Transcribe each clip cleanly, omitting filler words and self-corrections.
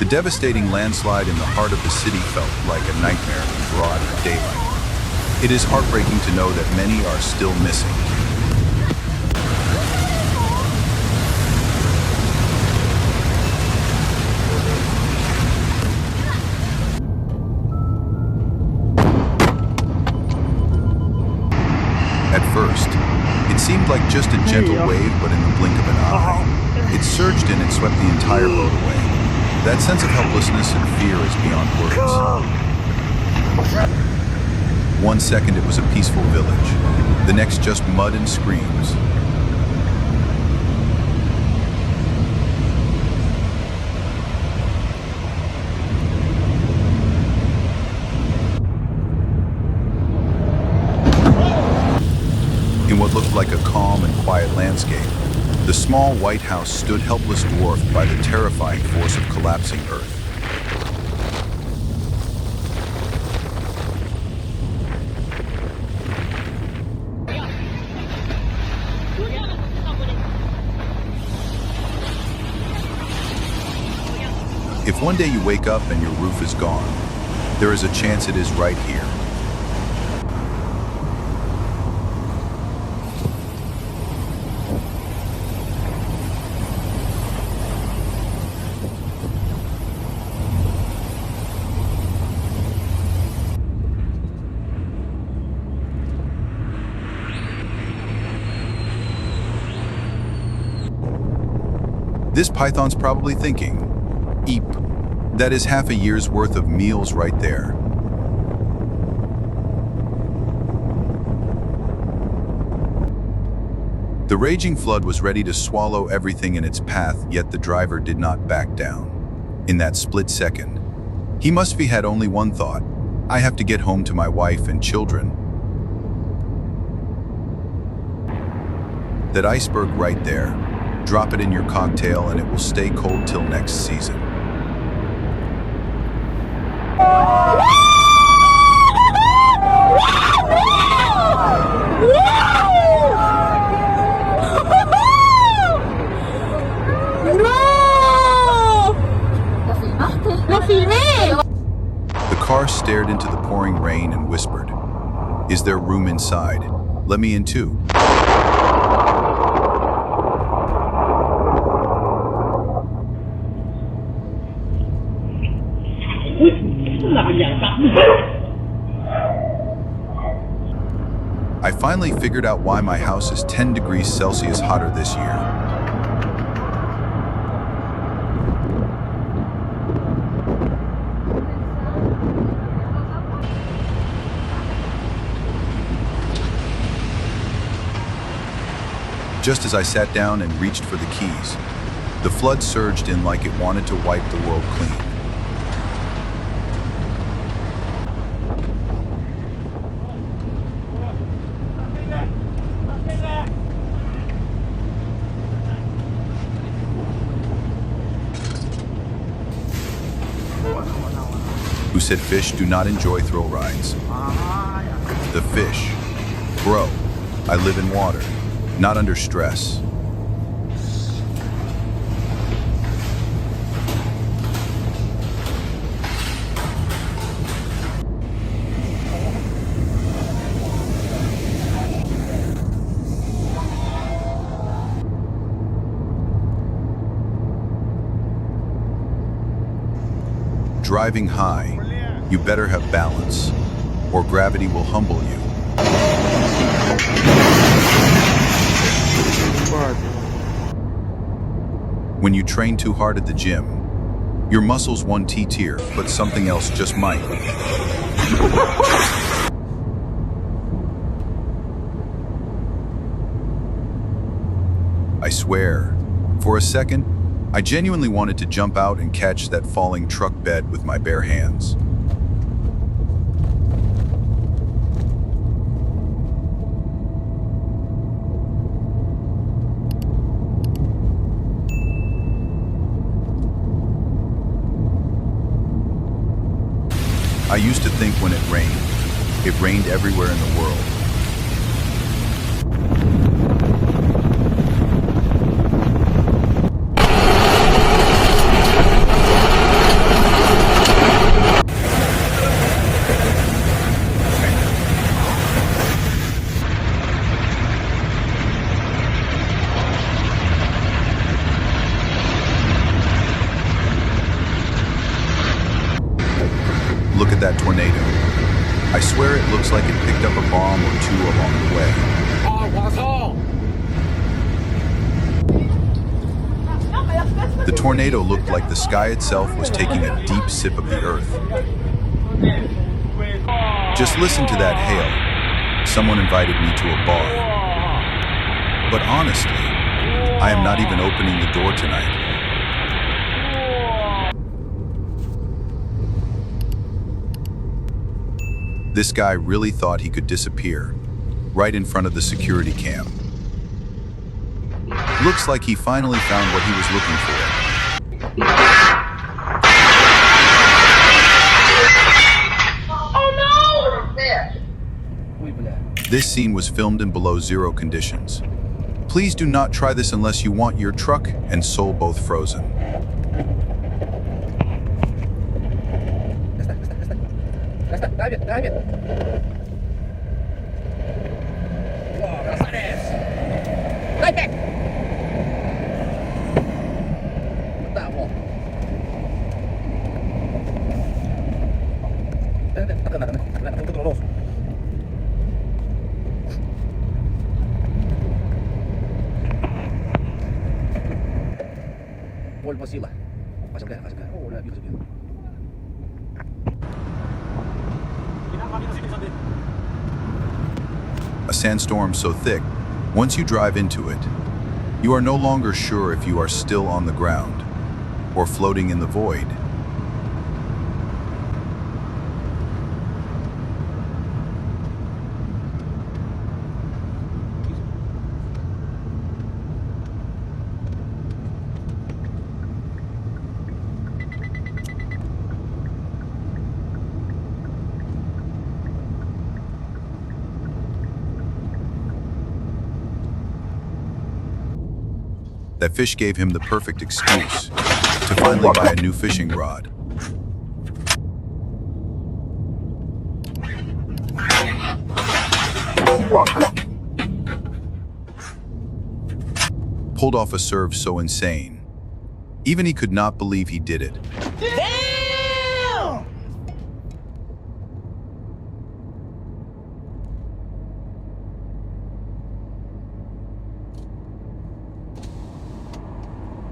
devastating landslide in the heart of the city felt like a nightmare in broad daylight. It is heartbreaking to know that many are still missing. At first, it seemed like just a gentle wave, but in the blink of an eye, it surged in and swept the entire boat away. That sense of helplessness and fear is beyond words. 1 second it was a peaceful village, the next just mud and screams. In what looked like a calm and quiet landscape, the small white house stood helpless, dwarfed by the terrifying force of collapsing earth. If one day you wake up and your roof is gone, there is a chance it is right here. This python's probably thinking, "Eep, that is half a year's worth of meals right there." The raging flood was ready to swallow everything in its path, yet the driver did not back down. In that split second, he must have had only one thought: I have to get home to my wife and children. That iceberg right there, drop it in your cocktail and it will stay cold till next season. The car stared into the pouring rain and whispered, "Is there room inside? Let me in too." I finally figured out why my house is 10 degrees Celsius hotter this year. Just as I sat down and reached for the keys, the flood surged in like it wanted to wipe the world clean. Who said fish do not enjoy thrill rides? The fish. Bro, I live in water, not under stress. Driving high, you better have balance, or gravity will humble you. When you train too hard at the gym, your muscles want T-tier, but something else just might. I swear, for a second, I genuinely wanted to jump out and catch that falling truck bed with my bare hands. I used to think when it rained everywhere in the world. at that tornado. I swear it looks like it picked up a bomb or two along the way. The tornado looked like the sky itself was taking a deep sip of the earth. Just listen to that hail. Someone invited me to a bar. But honestly, I am not even opening the door tonight. This guy really thought he could disappear, right in front of the security cam. Looks like he finally found what he was looking for. This scene was filmed in below zero conditions. Please do not try this unless you want your truck and soul both frozen. A sandstorm so thick, once you drive into it, you are no longer sure if you are still on the ground or floating in the void. That fish gave him the perfect excuse to finally buy a new fishing rod. Pulled off a serve so insane, even he could not believe he did it. Damn!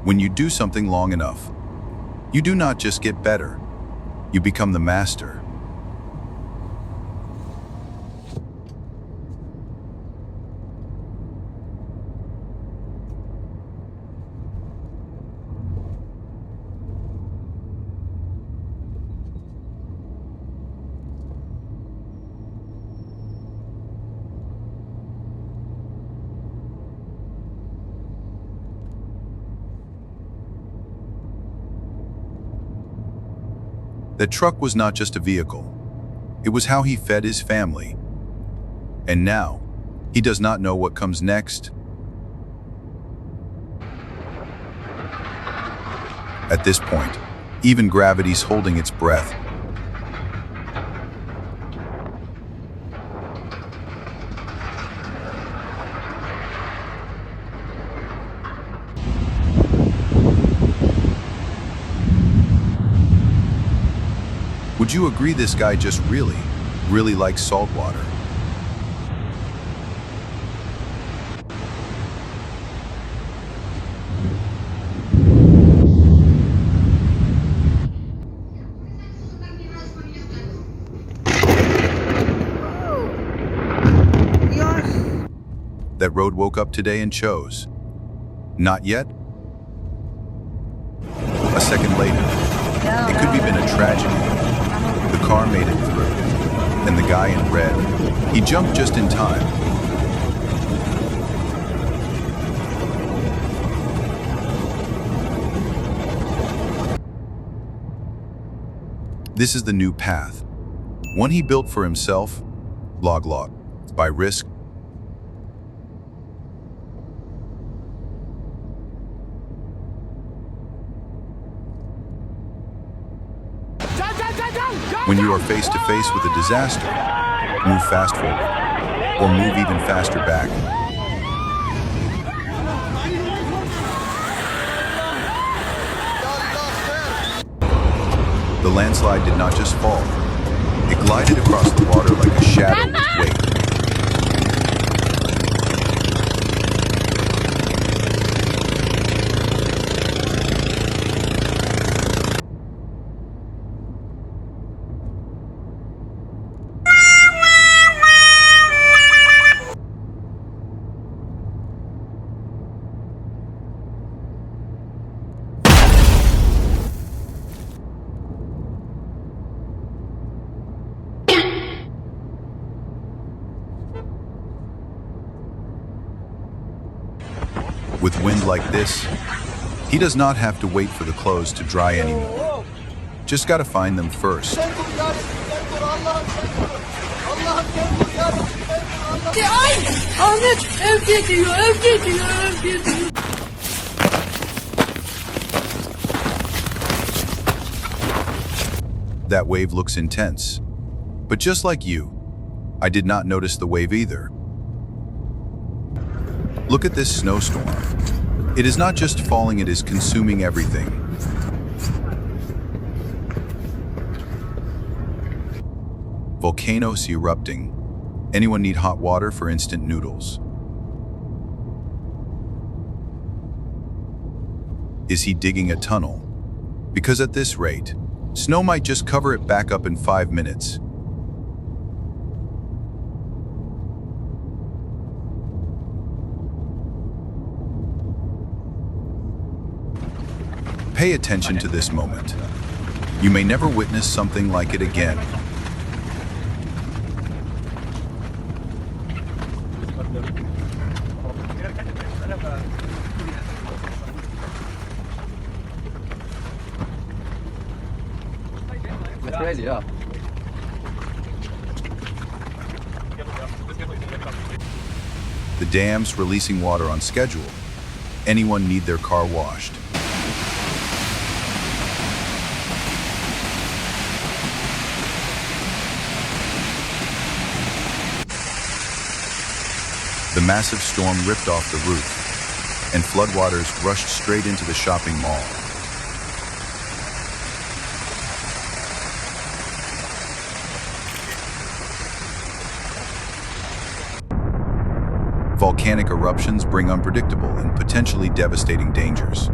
When you do something long enough, you do not just get better, you become the master. That truck was not just a vehicle. It was how he fed his family. And now, he does not know what comes next. At this point, even gravity's holding its breath. Would you agree this guy just really likes salt water? That road woke up today and chose. Not yet? A second later, it could have been a tragedy. The car made it through, and the guy in red, he jumped just in time. This is the new path, one he built for himself, log, by risk. When you are face to face with a disaster, move fast forward, or move even faster back. The landslide did not just fall, It glided across the water like a shadow with weight. With wind like this, he does not have to wait for the clothes to dry anymore. Just gotta find them first. That wave looks intense. But just like you, I did not notice the wave either. Look at this snowstorm. It is not just falling, it is consuming everything. Volcanoes erupting. Anyone need hot water for instant noodles? Is he digging a tunnel? Because at this rate, snow might just cover it back up in 5 minutes. Pay attention to this moment. You may never witness something like it again. The dams releasing water on schedule. Anyone need their car washed? The massive storm ripped off the roof, and floodwaters rushed straight into the shopping mall. Volcanic eruptions bring unpredictable and potentially devastating dangers.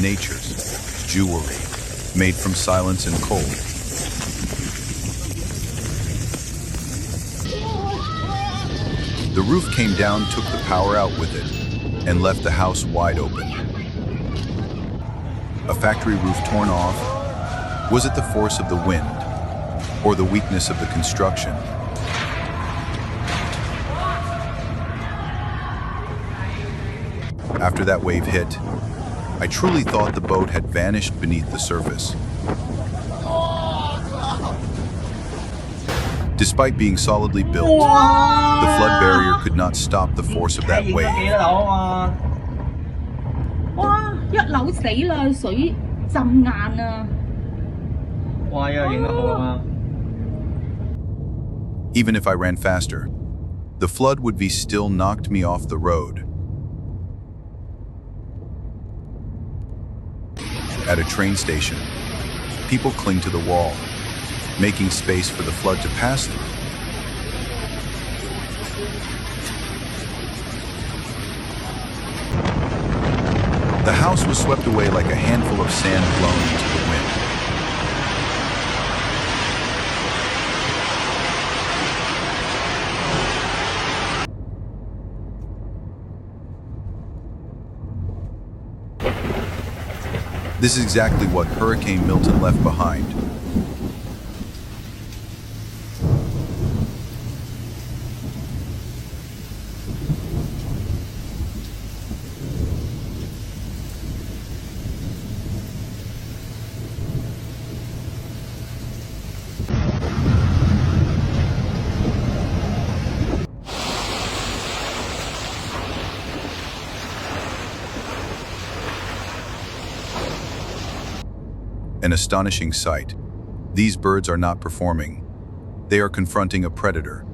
Nature's jewelry, made from silence and cold. The roof came down, took the power out with it, and left the house wide open. A factory roof torn off. Was it the force of the wind, or the weakness of the construction? After that wave hit, I truly thought the boat had vanished beneath the surface. Despite being solidly built, the flood barrier could not stop the force of that wave. 哇！一樓死啦，水浸硬啊！ Even if I ran faster, the flood would be still knocked me off the road. At a train station, people cling to the wall, making space for the flood to pass through. The house was swept away like a handful of sand blown into the wind. This is exactly what Hurricane Milton left behind. An astonishing sight. These birds are not performing. They are confronting a predator.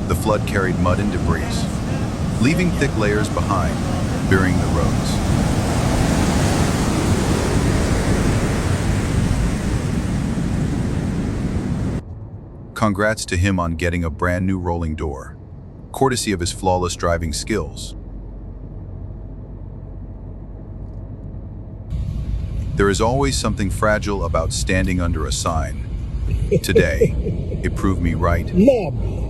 The flood carried mud and debris, leaving thick layers behind, burying the roads. Congrats to him on getting a brand new rolling door, courtesy of his flawless driving skills. There is always something fragile about standing under a sign. Today, it proved me right. Mob.